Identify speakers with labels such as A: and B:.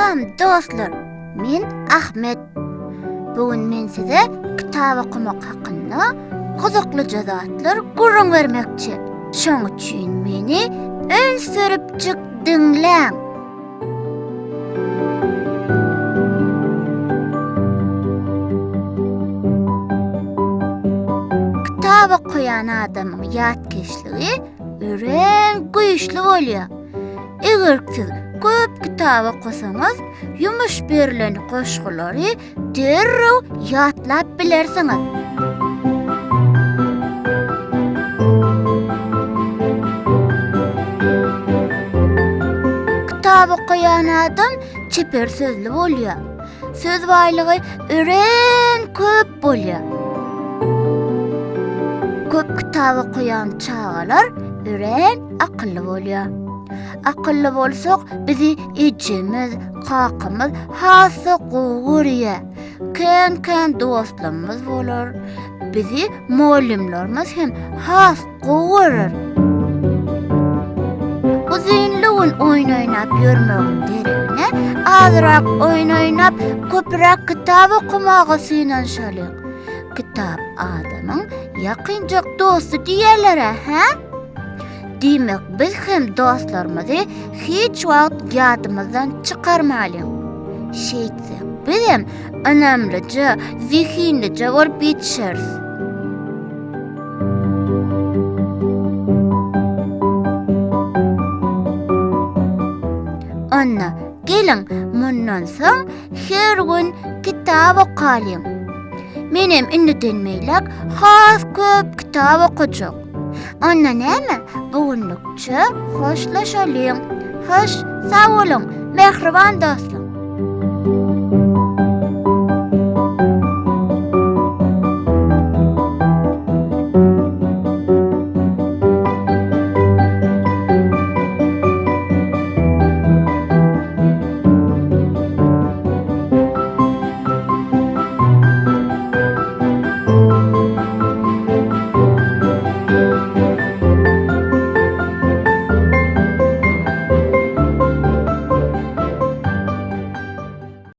A: Salam dostlar, men Ahmet. Bugün men size kitap okumak hakkında qiziqli zatlar gurrun vermekçi. Şoň üçin meni ön sürüpçük dinläň. Kitap okuyan adamın ýatkeşligi ören güýçli bolýar. Eger siz köp kitap okusaňyz, yumuş berilen goşgulary derrew ýatlap bilersiňiz. Kitap okuyan adam çeper sözlü bolýar. Söz baýlygy ören köp bolýar. Köp kitap okuyan çağalar ören akıllı bolýar. Akıllı bolsak bizi içimiz, kakımız hası gowurýar. Kän dostlarymyz bolar. Bizi muallimlerimiz hem has gowurur. Uzunluğun oyun oynap yürümeğin derine azrak oyun oynap köpürak kitap okumağı synanşalyň. Kitap adamın yakınjak dostu diýerler ha? Demek biz hem dostlarymyzy hiç wagt ýadymyzdan çykarmalyň. Şeýtsek biz hem önemlice, zihinlice bolup ýetişeriz. Anna, gelin mundan soň her gün kitap okalyň. Menem ünnedenmeýlek has köp kitap okujak. Anna näme? Bugünlükçe hoşlaşalyň. Hoş, sag bolun, mehriban dostlar.